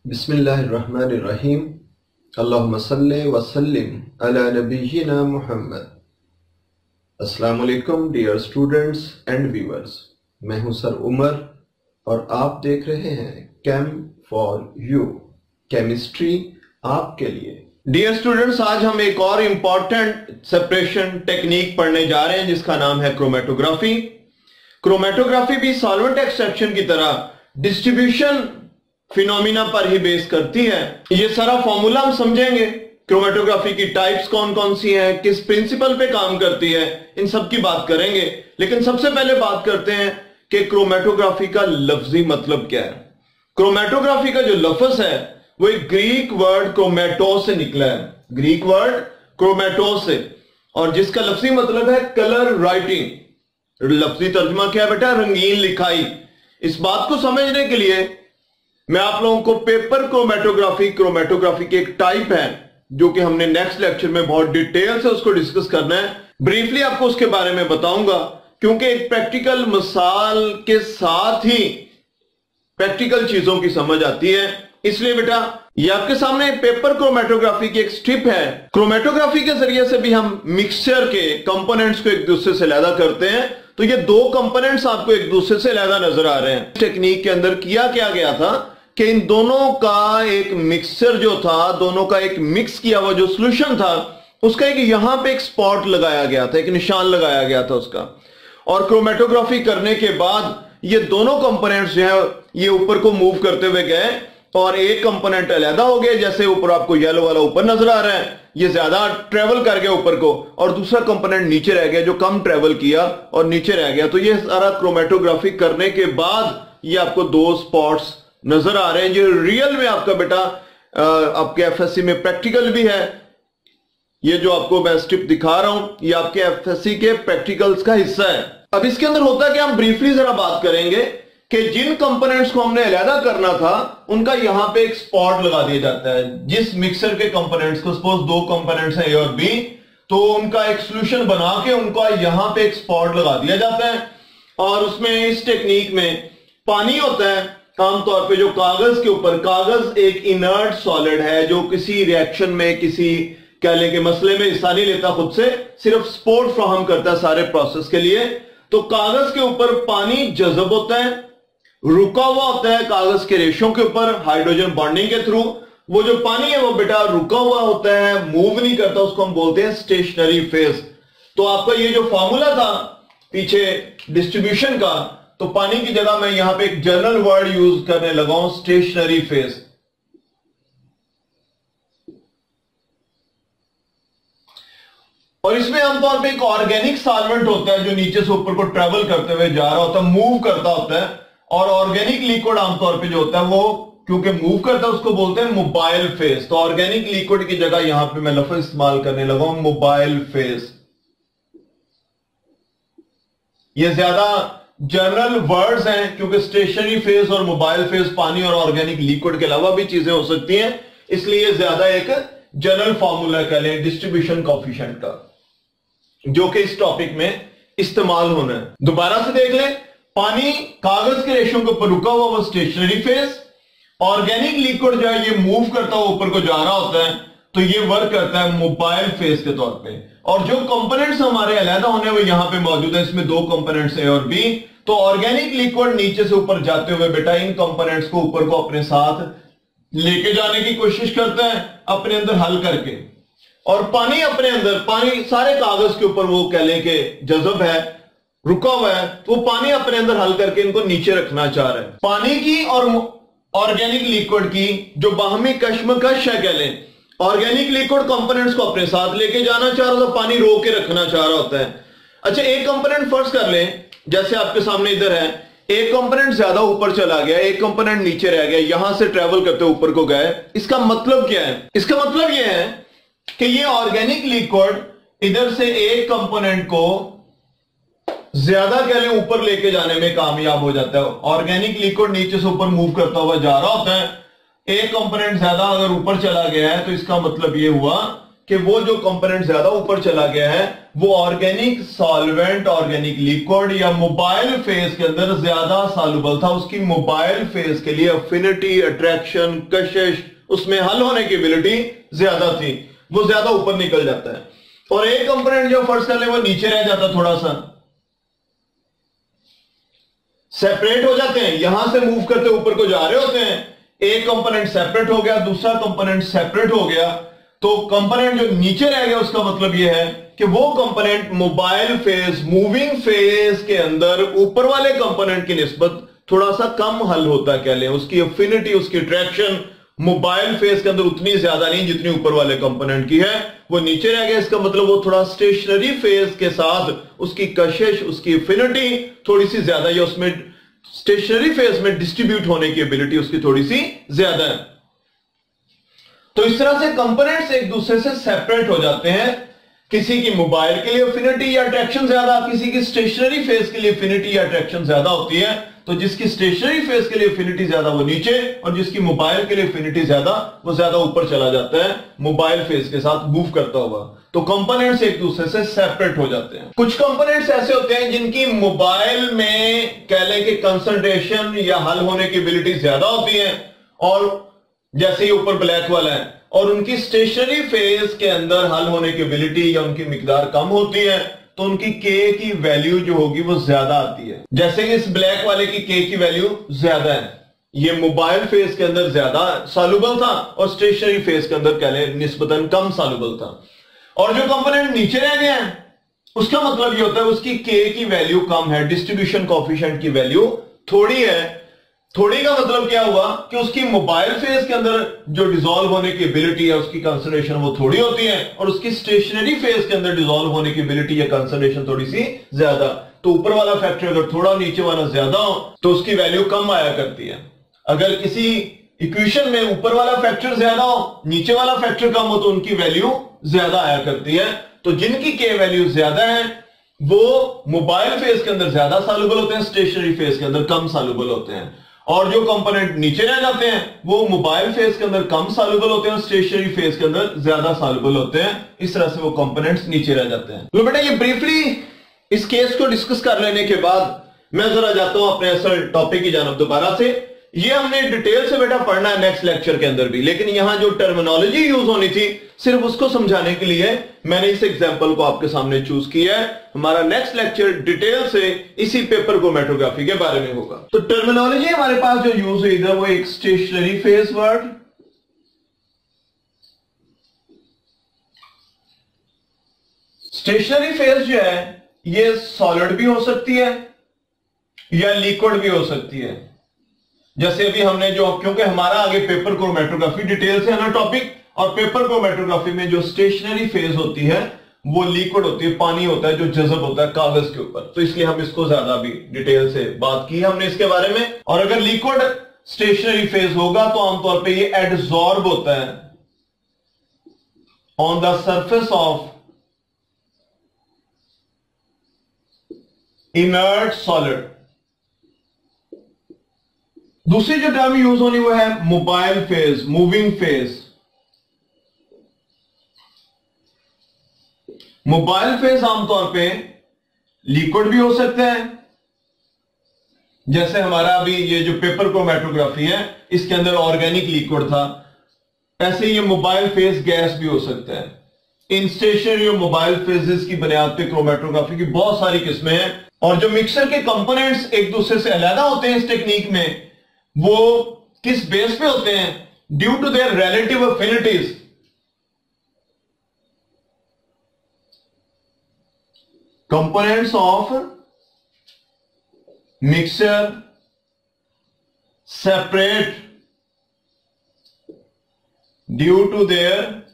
बिस्मिल्लाहिर्रहमानिर्रहीम। अल्लाहुम्मा सल्ली व सल्लिम अला नबिय्यिना मुहम्मद। अस्सलाम वालेकुम डियर स्टूडेंट्स एंड व्यूअर्स, मैं हूं सर उमर और आप देख रहे हैं केम फॉर यू, केमिस्ट्री आपके लिए। डियर स्टूडेंट्स, आज हम एक और इंपॉर्टेंट सेपरेशन टेक्निक पढ़ने जा रहे हैं जिसका नाम है क्रोमेटोग्राफी। क्रोमेटोग्राफी भी सॉल्वेंट एक्सट्रैक्शन की तरह डिस्ट्रीब्यूशन फिनोमिना पर ही बेस करती है। ये सारा फॉर्मूला हम समझेंगे, क्रोमेटोग्राफी की टाइप्स कौन कौन सी हैं, किस प्रिंसिपल पे काम करती है, इन सब की बात करेंगे। लेकिन सबसे पहले बात करते हैं कि क्रोमेटोग्राफी का लफ्जी मतलब क्या है। क्रोमेटोग्राफी का जो लफ्ज है वो एक ग्रीक वर्ड क्रोमेटो से निकला है, ग्रीक वर्ड क्रोमेटो से, और जिसका लफ्जी मतलब है कलर राइटिंग। लफ्जी तर्जुमा क्या है बेटा? रंगीन लिखाई। इस बात को समझने के लिए मैं आप लोगों को पेपर क्रोमेटोग्राफी, क्रोमेटोग्राफी की एक टाइप है जो कि हमने नेक्स्ट लेक्चर में बहुत डिटेल से उसको डिस्कस करना है, ब्रीफली आपको उसके बारे में बताऊंगा, क्योंकि एक प्रैक्टिकल मिसाल के साथ ही प्रैक्टिकल चीजों की समझ आती है। इसलिए बेटा ये आपके सामने पेपर क्रोमेटोग्राफी की एक स्ट्रिप है। क्रोमेटोग्राफी के जरिए से भी हम मिक्सचर के कंपोनेंट्स को एक दूसरे से अलग करते हैं। तो ये दो कंपोनेंट्स आपको एक दूसरे से अलग नजर आ रहे हैं। टेक्निक के अंदर किया क्या गया था कि इन दोनों का एक मिक्सचर जो था, दोनों का एक मिक्स किया हुआ जो सॉल्यूशन था, उसका एक यहां पे एक स्पॉट लगाया गया था, एक निशान लगाया गया था उसका। और क्रोमेटोग्राफी करने के बाद ये दोनों कंपोनेंट्स जो है ये ऊपर को मूव करते हुए गए और एक कंपोनेंट अलग हो गए। जैसे ऊपर आपको येलो वाला ऊपर नजर आ रहा है, ये ज्यादा ट्रेवल कर गया ऊपर को, और दूसरा कंपोनेंट नीचे रह गया जो कम ट्रेवल किया और नीचे रह गया। तो ये सारा क्रोमेटोग्राफी करने के बाद ये आपको दो स्पॉट्स नजर आ रहे हैं जो रियल में आपका बेटा आपके एफएससी में प्रैक्टिकल भी है। ये जो आपको मैं स्ट्रिप दिखा रहा हूं ये आपके एफएससी के प्रैक्टिकल्स का हिस्सा है। अब इसके अंदर होता है कि हम ब्रीफली जरा बात करेंगे कि जिन कंपोनेंट्स को हमने अलग करना था उनका यहां पे एक स्पॉट लगा दिया जाता है। जिस मिक्सर के कंपोनेंट्स को, सपोज दो कंपोनेंट्स हैं ए और बी, तो उनका एक सॉल्यूशन बना के उनका यहां पे एक स्पॉट लगा दिया जाता है। और उसमें इस टेक्निक में पानी होता है आमतौर पे जो कागज के ऊपर, कागज एक इनर्ट सॉलिड है जो किसी रिएक्शन में, किसी कह लें कि मसले में हिस्सा नहीं लेता खुद से, सिर्फ सपोर्ट फ्राहम करता है सारे प्रोसेस के लिए। तो कागज के ऊपर पानी जज़ब होता है, रुका हुआ होता है कागज के रेशों के ऊपर हाइड्रोजन बॉन्डिंग के थ्रू। वो जो पानी है वो बेटा रुका हुआ होता है, मूव नहीं करता, उसको हम बोलते हैं स्टेशनरी फेज। तो आपका ये जो फॉर्मूला था पीछे डिस्ट्रीब्यूशन का, तो पानी की जगह मैं यहां पे एक जनरल वर्ड यूज करने लगा हूं, स्टेशनरी फेज। और इसमें आमतौर पे एक ऑर्गेनिक सॉल्वेंट होता है जो नीचे से ऊपर को ट्रेवल करते हुए जा रहा होता है, मूव करता होता है। और ऑर्गेनिक लिक्विड आमतौर पे जो होता है वो क्योंकि मूव करता है उसको बोलते हैं मोबाइल फेज। तो ऑर्गेनिक लिक्विड की जगह यहां पे मैं लफ्ज इस्तेमाल करने लगा हूं मोबाइल फेज। ये ज्यादा जनरल वर्ड्स हैं क्योंकि स्टेशनरी फेज और मोबाइल फेज पानी और ऑर्गेनिक लिक्विड के अलावा भी चीजें हो सकती हैं, इसलिए ज्यादा एक जनरल फॉर्मूला कह लें डिस्ट्रीब्यूशन कोएफिशिएंट का, जो कि इस टॉपिक में इस्तेमाल होना है। दोबारा से देख लें, पानी कागज के रेशों के ऊपर रुका हुआ वो स्टेशनरी फेज, ऑर्गेनिक लिक्विड जो है ये मूव करता हुआ ऊपर को जा रहा होता है, तो ये वर्क करता है मोबाइल फेज के तौर पे। और जो कंपोनेंट्स हमारे अलग होने वो यहां पे मौजूद है, इसमें दो कंपोनेंट्स ए और बी। तो ऑर्गेनिक लिक्विड नीचे से ऊपर जाते हुए बेटा इन कंपोनेंट्स को ऊपर को अपने साथ लेके जाने की कोशिश करते हैं अपने अंदर हल करके। और पानी अपने अंदर, पानी सारे कागज के ऊपर वो कह लें कि जज़ब है, रुका हुआ है, तो वो पानी अपने अंदर हल करके इनको नीचे रखना चाह रहा है। पानी की और ऑर्गेनिक लिक्विड की जो बाहमी कश्मकश है कह लें, ऑर्गेनिक लिक्विड कंपोनेंट्स को अपने साथ लेके जाना चाह रहा था, पानी रोक के रखना चाह रहा होता है। अच्छा, एक कंपोनेंट फर्स्ट कर लें, जैसे आपके सामने इधर है, एक कंपोनेंट ज्यादा ऊपर चला गया, एक कंपोनेंट नीचे रह गया, यहां से ट्रेवल करते ऊपर को गए। इसका मतलब क्या है? इसका मतलब यह है कि ये ऑर्गेनिक लिक्विड इधर से एक कंपोनेंट को ज्यादा कह लें ऊपर लेके जाने में कामयाब हो जाता है। ऑर्गेनिक लिक्विड नीचे से ऊपर मूव करता हुआ जा रहा होता है, एक कंपोनेंट ज्यादा अगर ऊपर चला गया है तो इसका मतलब यह हुआ कि वो जो कंपोनेंट ज्यादा ऊपर चला गया है वो ऑर्गेनिक सॉल्वेंट, ऑर्गेनिक लिक्विड या मोबाइल फेज के अंदर ज्यादा सॉल्युबल था। उसकी मोबाइल फेज के लिए अफिनिटी, अट्रैक्शन, कशिश, उसमें हल होने की एबिलिटी ज्यादा थी, वो ज्यादा ऊपर निकल जाता है। और एक कंपोनेंट जो फर्स्ट कर ले वो नीचे रह जाता, थोड़ा सा सेपरेट हो जाते हैं, यहां से मूव करते ऊपर को जा रहे होते हैं, एक कंपोनेंट सेपरेट हो गया, दूसरा कंपोनेंट सेपरेट हो गया, तो कंपोनेंट जो नीचे रह गया उसका मतलब यह है कि वो component mobile phase, moving phase के अंदर ऊपर वाले कंपोनेंट की निस्बत थोड़ा सा कम हल होता है, कह लें उसकी अफिनिटी, उसकी अट्रैक्शन मोबाइल फेज के अंदर उतनी ज्यादा नहीं जितनी ऊपर वाले कंपोनेंट की है, वो नीचे रह गया। इसका मतलब वो थोड़ा स्टेशनरी फेज के साथ उसकी कशिश, उसकी अफिनिटी थोड़ी सी ज्यादा है, उसमें स्टेशनरी फेज में डिस्ट्रीब्यूट होने की एबिलिटी उसकी थोड़ी सी ज्यादा है। तो इस तरह से कंपोनेंट्स एक दूसरे से सेपरेट हो जाते हैं। किसी की मोबाइल के लिए अफिनिटी या अट्रैक्शन ज्यादा, किसी की स्टेशनरी फेज के लिए अफिनिटी या अट्रैक्शन ज्यादा होती है, तो जिसकी स्टेशनरी फेज के लिए अफिनिटी ज्यादा वो नीचे, और जिसकी मोबाइल के लिए अफिनिटी ज्यादा वो ज्यादा ऊपर चला जाता है, मोबाइल फेज के साथ मूव करता हुआ। तो कंपोनेंट्स एक दूसरे से सेपरेट हो जाते हैं। कुछ कंपोनेंट्स ऐसे होते हैं जिनकी मोबाइल में कह लें कि कंसंट्रेशन या हल होने की एबिलिटी ज्यादा होती है, और जैसे ही ऊपर ब्लैक वाला है, और उनकी स्टेशनरी फेज के अंदर हल होने की एबिलिटी या उनकी मिकदार कम होती है, तो उनकी के की वैल्यू जो होगी वो ज्यादा आती है। जैसे कि इस ब्लैक वाले की के की वैल्यू ज्यादा है, ये मोबाइल फेज के अंदर ज्यादा सॉल्युबल था और स्टेशनरी फेज के अंदर कह लें निस्बतन कम सॉल्युबल था। और जो कंपोनेंट नीचे रह गया है उसका मतलब ये होता है उसकी के की वैल्यू कम है, डिस्ट्रीब्यूशन कोएफिशिएंट की वैल्यू थोड़ी है। थोड़ी का मतलब क्या हुआ कि उसकी मोबाइल फेज के अंदर जो डिसॉल्व होने की एबिलिटी है, उसकी कंसंट्रेशन वो थोड़ी होती है, और उसकी स्टेशनरी फेज के अंदर डिसॉल्व होने की एबिलिटी या कंसंट्रेशन थोड़ी सी ज्यादा। तो ऊपर वाला फैक्टर अगर थोड़ा, नीचे वाला ज्यादा हो तो उसकी वैल्यू कम आया करती है। अगर किसी इक्वेशन में ऊपर वाला फैक्टर ज्यादा हो, नीचे वाला फैक्टर कम हो, तो उनकी वैल्यू ज्यादा आया करती है। तो जिनकी के वैल्यू ज्यादा है वो मोबाइल फेज के अंदर ज्यादा सॉल्युबल होते हैं, स्टेशनरी फेज के अंदर कम सॉल्युबल होते हैं। और जो कंपोनेंट नीचे रह जाते हैं वो मोबाइल फेज के अंदर कम सॉल्युबल होते हैं, स्टेशनरी फेज के अंदर ज्यादा सॉल्युबल होते हैं। इस तरह से वो कंपोनेंट्स नीचे रह जाते हैं। तो बेटा ये ब्रीफली इस केस को डिस्कस कर लेने के बाद मैं जरा जाता हूं अपने असल टॉपिक की जानब दोबारा से। ये हमने डिटेल से बेटा पढ़ना है नेक्स्ट लेक्चर के अंदर भी, लेकिन यहां जो टर्मिनोलॉजी यूज होनी थी सिर्फ उसको समझाने के लिए मैंने इस एग्जांपल को आपके सामने चूज किया है। हमारा नेक्स्ट लेक्चर डिटेल से इसी पेपर क्रोमैटोग्राफी के बारे में होगा। तो टर्मिनोलॉजी हमारे पास जो यूज हुई है वो एक stationary phase word, stationary phase जो है ये सॉलिड भी हो सकती है या लिक्विड भी हो सकती है। जैसे अभी हमने जो, क्योंकि हमारा आगे पेपर क्रोमैटोग्राफी डिटेल से है ना टॉपिक, और पेपर क्रोमैटोग्राफी में जो स्टेशनरी फेज होती है वो लिक्विड होती है, पानी होता है जो जज़ब होता है कागज के ऊपर, तो इसलिए हम इसको ज्यादा भी डिटेल से बात की हमने इसके बारे में। और अगर लिक्विड स्टेशनरी फेज होगा तो आमतौर पे ये एडसॉर्ब होता है on the surface of inert solid. दूसरी जो टर्म यूज होनी वो है mobile phase, moving phase. Mobile phase आमतौर पे लिक्विड भी हो सकते हैं, जैसे हमारा अभी ये जो पेपर क्रोमैटोग्राफी है इसके अंदर ऑर्गेनिक लिक्विड था, ऐसे ये मोबाइल फेज गैस भी हो सकता है। इन स्टेशनरी और मोबाइल फेजेस की बुनियाद पे क्रोमैटोग्राफी की बहुत सारी किस्में हैं। और जो मिक्सर के कंपोनेंट्स एक दूसरे से अलग होते हैं इस टेक्निक में, वो किस बेस पे होते हैं? Due to their relative affinities. Components of mixture separate due to their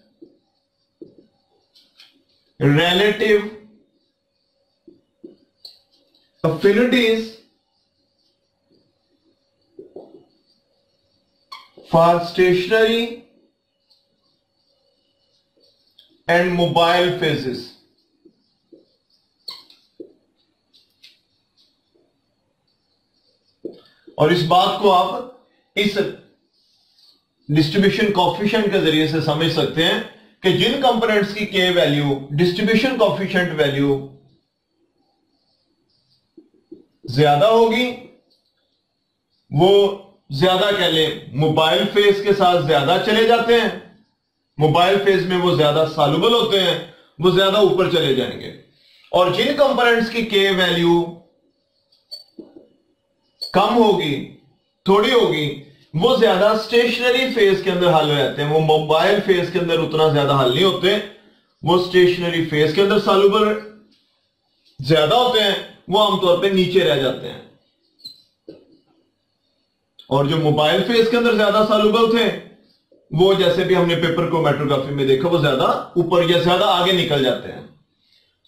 relative affinities for stationary and mobile phases। और इस बात को आप इस डिस्ट्रीब्यूशन कॉफिशिएंट के जरिए से समझ सकते हैं कि जिन कंपोनेंट्स की के वैल्यू डिस्ट्रीब्यूशन कॉफिशिएंट वैल्यू ज्यादा होगी, वो ज्यादा कह लें मोबाइल फेज के साथ ज्यादा चले जाते हैं, मोबाइल फेज में वो ज्यादा सॉल्युबल होते हैं, वो ज्यादा ऊपर चले जाएंगे। और जिन कंपोनेंट्स की के वैल्यू कम होगी, थोड़ी होगी, वो ज्यादा स्टेशनरी फेज के अंदर हल हो जाते हैं, वो मोबाइल फेज के अंदर उतना ज्यादा हल नहीं होते, वो स्टेशनरी फेज के अंदर सॉल्युबल ज्यादा होते हैं, वो आमतौर पे नीचे रह जाते हैं। और जो मोबाइल फेज के अंदर ज्यादा सॉल्युबल थे, वो जैसे भी हमने पेपर क्रोमैटोग्राफी में देखा, वो ज्यादा ऊपर या ज्यादा आगे निकल जाते हैं।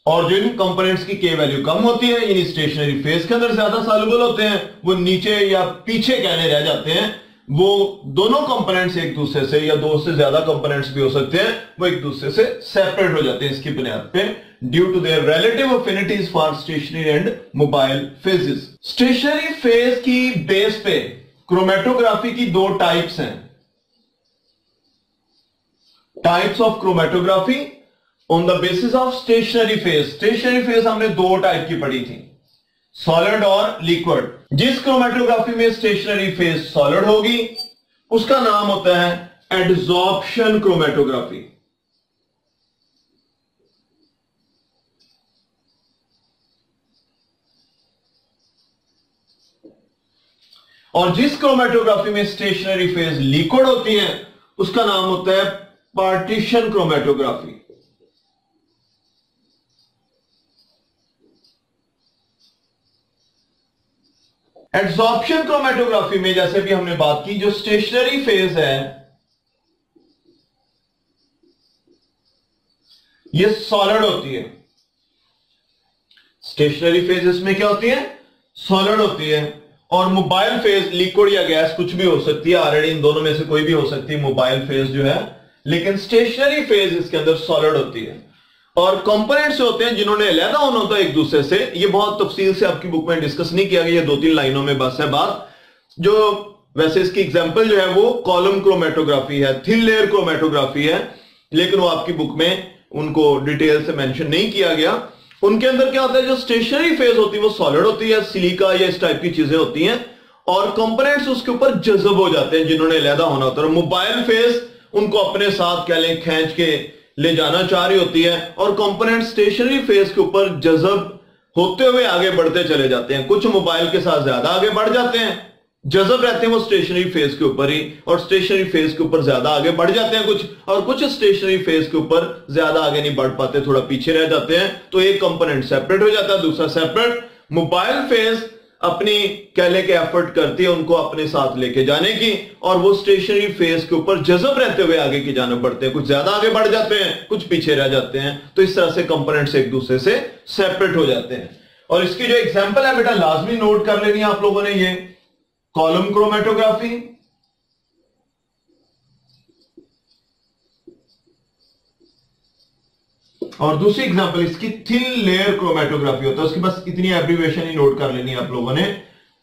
और जिन कंपोनेंट्स की के वैल्यू कम होती है, यानी स्टेशनरी फेज के अंदर ज्यादा सॉल्युबल होते हैं, वो नीचे या पीछे कहने रह जाते हैं। वो दोनों कंपोनेंट्स एक दूसरे से, या दो से ज्यादा कंपोनेंट्स भी हो सकते हैं, वो एक दूसरे से सेपरेट हो जाते हैं इसकी बुनियाद पे, due to their relative affinities for stationary and mobile phases. Stationary phase की बेस पे क्रोमैटोग्राफी की दो टाइप्स हैं। Types of chromatography on the basis of stationary phase. Stationary phase हमने दो टाइप की पढ़ी थी, सॉलिड और लिक्विड। जिस क्रोमैटोग्राफी में स्टेशनरी फेज सॉलिड होगी, उसका नाम होता है एडजॉर्प्शन क्रोमैटोग्राफी। और जिस क्रोमैटोग्राफी में स्टेशनरी फेज लिक्विड होती है, उसका नाम होता है पार्टीशन क्रोमैटोग्राफी। एडजॉर्प्शन क्रोमैटोग्राफी में जैसे भी हमने बात की, जो स्टेशनरी फेज है ये सॉलिड होती है। स्टेशनरी फेज इसमें क्या होती है? सॉलिड होती है। और मोबाइल फेज लिक्विड या गैस कुछ भी हो सकती है, ऑलरेडी इन दोनों में से कोई भी हो सकती है मोबाइल फेज जो है, लेकिन स्टेशनरी फेज इसके अंदर सॉलिड होती है। और कंपोनेंट्स होते हैं जिन्होंने अलहदा होना होता है एक दूसरे से। ये बहुत तफसील से आपकी बुक में डिस्कस नहीं किया गया, दो तीन लाइनों में बस है बात। जो वैसे इसकी एग्जांपल जो है वो कॉलम क्रोमैटोग्राफी है, थिन लेयर क्रोमैटोग्राफी है, लेकिन वो आपकी बुक में उनको डिटेल से मेंशन नहीं किया गया। उनके अंदर क्या होता है, जो स्टेशनरी फेज होती है वो सॉलिड होती है, सिलिका या इस टाइप की चीजें होती हैं, और कंपोनेंट्स उसके ऊपर जज्ब हो जाते हैं जिन्होंने अलहदा होना होता है। मोबाइल फेज उनको अपने साथ कह लें खींच के ले जाना चाह रही होती है, और कंपोनेंट स्टेशनरी फेज के ऊपर जज्ब होते हुए आगे बढ़ते चले जाते हैं। कुछ मोबाइल के साथ ज्यादा आगे बढ़ जाते हैं, जज्ब रहते हैं वो स्टेशनरी फेज के ऊपर ही, और स्टेशनरी फेज के ऊपर ज्यादा आगे बढ़ जाते हैं कुछ, और कुछ स्टेशनरी फेज के ऊपर ज्यादा आगे नहीं बढ़ पाते, थोड़ा पीछे रह जाते हैं। तो एक कंपोनेंट सेपरेट हो जाता है, दूसरा सेपरेट। मोबाइल फेज अपनी कह ले के एफर्ट करती है उनको अपने साथ लेके जाने की, और वो स्टेशनरी फेज के ऊपर जज्ब रहते हुए आगे की जाना पड़ते हैं, कुछ ज्यादा आगे बढ़ जाते हैं, कुछ पीछे रह जाते हैं। तो इस तरह से कंपोनेंट्स एक दूसरे से सेपरेट हो जाते हैं। और इसकी जो एग्जांपल है बेटा लाजमी नोट कर लेनी है आप लोगों ने, ये कॉलम क्रोमैटोग्राफी, और दूसरी एग्जांपल इसकी थिन लेयर क्रोमैटोग्राफी होता है। उसकी बस इतनी एब्रीविएशन ही नोट कर लेनी है आप लोगों ने,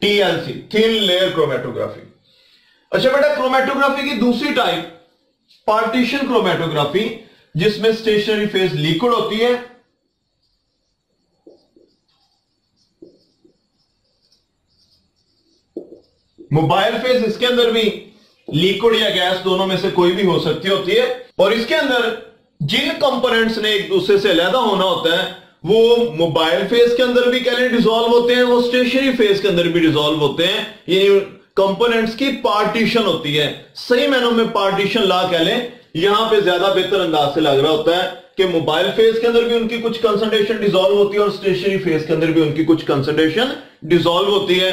TLC, थिन लेयर क्रोमैटोग्राफी। अच्छा बेटा, क्रोमैटोग्राफी की दूसरी टाइप पार्टीशन क्रोमैटोग्राफी, जिसमें स्टेशनरी फेज लिक्विड होती है, मोबाइल फेज इसके अंदर भी लिक्विड या गैस दोनों में से कोई भी हो सकती होती है। और इसके अंदर जिन कंपोनेंट्स ने एक दूसरे से अलहदा होना होता है, वो मोबाइल फेज के अंदर भी कह लें डिसॉल्व होते हैं, वो स्टेशनरी फेज के अंदर भी डिसॉल्व होते हैं। ये कंपोनेंट्स की पार्टीशन होती है, सही मायनों में पार्टीशन ला कह लें। यहां पे ज्यादा बेहतर अंदाज से लग रहा होता है कि मोबाइल फेज के अंदर भी उनकी कुछ कंसंट्रेशन डिसॉल्व होती है, और स्टेशनरी फेज के अंदर भी उनकी कुछ कंसंट्रेशन डिसॉल्व होती है।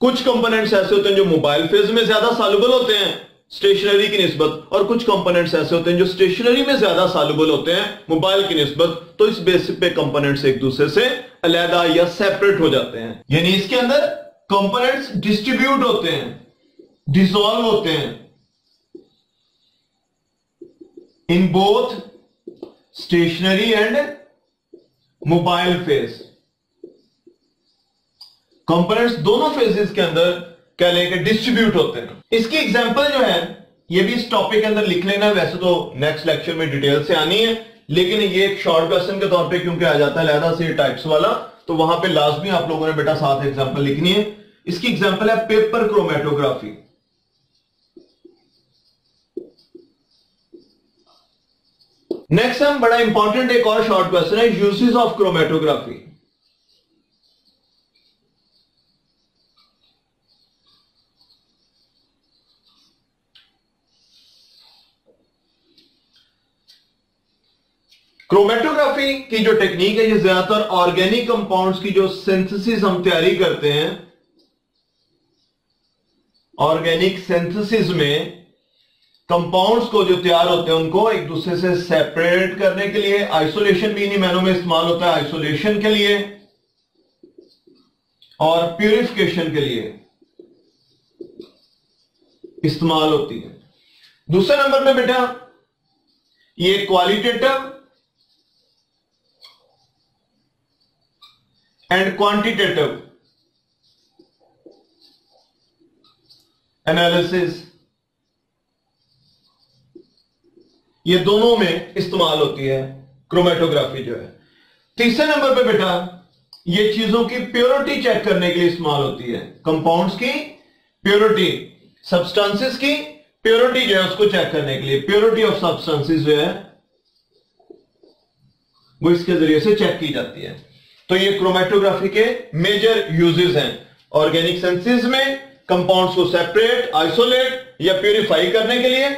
कुछ कंपोनेंट्स ऐसे होते हैं जो मोबाइल फेज में ज्यादा सॉल्युबल होते हैं स्टेशनरी की निस्बत, और कुछ कंपोनेंट्स ऐसे होते हैं जो स्टेशनरी में ज्यादा सॉल्युबल होते हैं मोबाइल की निस्बत। तो इस बेसिस पे कंपोनेंट्स एक दूसरे से अलहदा या सेपरेट हो जाते हैं, यानी इसके अंदर कंपोनेंट्स डिस्ट्रीब्यूट होते हैं, डिसॉल्व होते हैं in both stationary and mobile phase. Components दोनों फेजेस के अंदर कह लें कि डिस्ट्रीब्यूट होते हैं। इसकी एग्जांपल जो है ये भी इस टॉपिक के अंदर लिख लेना है, वैसे तो नेक्स्ट लेक्चर में डिटेल से आनी है, लेकिन ये एक शॉर्ट क्वेश्चन के तौर पे क्योंकि आ जाता है लहदा से टाइप्स वाला, तो वहां पे लाजमी आप लोगों ने बेटा 7 एग्जांपल लिखनी है। इसकी एग्जांपल है पेपर क्रोमेटोग्राफी। नेक्स्ट हम बड़ा इंपॉर्टेंट एक और शॉर्ट क्वेश्चन है, यूजेस ऑफ क्रोमेटोग्राफी। क्रोमेटोग्राफी की जो टेक्निक है ये ज्यादातर ऑर्गेनिक कंपाउंड्स की जो सिंथेसिस हम तैयारी करते हैं, ऑर्गेनिक सिंथेसिस में कंपाउंड्स को जो तैयार होते हैं उनको एक दूसरे से सेपरेट करने के लिए, आइसोलेशन भी इन्हीं मैनों में इस्तेमाल होता है, आइसोलेशन के लिए और प्यूरिफिकेशन के लिए इस्तेमाल होती है। दूसरे नंबर पे बेटा ये क्वालिटेटिव एंड क्वांटिटेटिव एनालिसिस, ये दोनों में इस्तेमाल होती है क्रोमेटोग्राफी जो है। तीसरे नंबर पे बेटा ये चीजों की प्योरिटी चेक करने के लिए इस्तेमाल होती है, कंपाउंड्स की प्योरिटी, सब्सटेंसेस की प्योरिटी जो है उसको चेक करने के लिए, प्योरिटी ऑफ सब्सटेंसेस जो है वो इसके जरिए से चेक की जाती है। तो ये क्रोमेटोग्राफी के मेजर यूजेस हैं, ऑर्गेनिक सिंथेसिस में कंपाउंड्स को सेपरेट, आइसोलेट या प्यूरिफाई करने के लिए।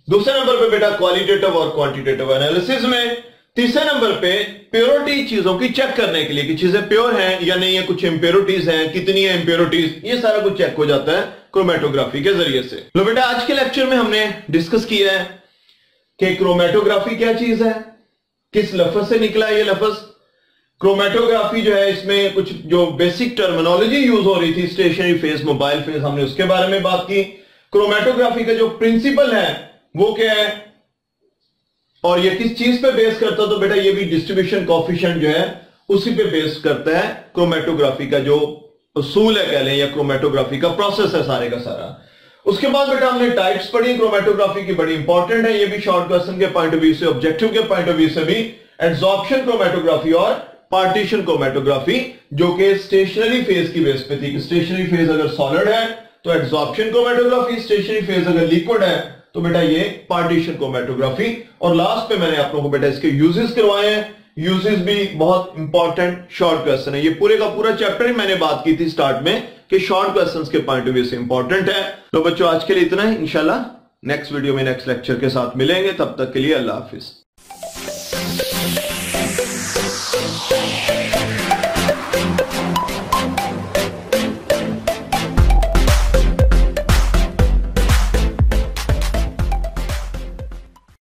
दूसरे नंबर पे बेटा क्वालिटेटिव और क्वांटिटेटिव एनालिसिस में। तीसरे नंबर पे प्योरिटी चीजों की चेक करने के लिए कि चीजें प्योर हैं या नहीं है, कुछ इंप्योरिटीज हैं, कितनी है इंप्योरिटीज, ये सारा कुछ चेक हो जाता है क्रोमेटोग्राफी के जरिए से। लो बेटा आज के लेक्चर में हमने डिस्कस किया है कि क्रोमेटोग्राफी क्या चीज है, किस लफ्ज से निकला ये लफ्ज। क्रोमेटोग्राफी जो है इसमें कुछ जो बेसिक टर्मिनोलॉजी यूज हो रही थी, स्टेशनरी फेज, मोबाइल फेज, हमने उसके बारे में बात की। क्रोमेटोग्राफी का जो प्रिंसिपल है वो क्या है और ये किस चीज पे बेस करता है, तो बेटा ये भी डिस्ट्रीब्यूशन कोएफिशिएंट जो है उसी पे बेस करता है। क्रोमेटोग्राफी का जो उसूल है कह लें या क्रोमेटोग्राफी का प्रोसेस है सारे का सारा। उसके बाद बेटा हमने टाइप्स पढ़ी क्रोमेटोग्राफी की, बड़ी इंपॉर्टेंट है ये भी शॉर्ट क्वेश्चन के पॉइंट ऑफ व्यू से, ऑब्जेक्टिव के पॉइंट ऑफ व्यू से भी। एड्सॉर्प्शन क्रोमेटोग्राफी और पार्टीशन क्रोमेटोग्राफी जो कि स्टेशनरी फेज की बेस पे थी। स्टेशनरी फेज अगर सॉलिड है तो एड्सॉर्प्शन क्रोमेटोग्राफी, स्टेशनरी फेज अगर लिक्विड है तो बेटा ये पार्टीशन क्रोमेटोग्राफी। और लास्ट पे मैंने आप लोगों को बेटा इसके यूजेस करवाए हैं। यूजेस भी बहुत इंपॉर्टेंट शॉर्ट क्वेश्चन है, ये पूरे का पूरा चैप्टर ही मैंने बात की थी स्टार्ट में कि शॉर्ट क्वेश्चंस के पॉइंट ऑफ व्यू से इंपॉर्टेंट है। तो बच्चों आज के लिए इतना ही, इंशाल्लाह नेक्स्ट वीडियो में नेक्स्ट लेक्चर के साथ मिलेंगे, तब तक के लिए अल्लाह हाफिज।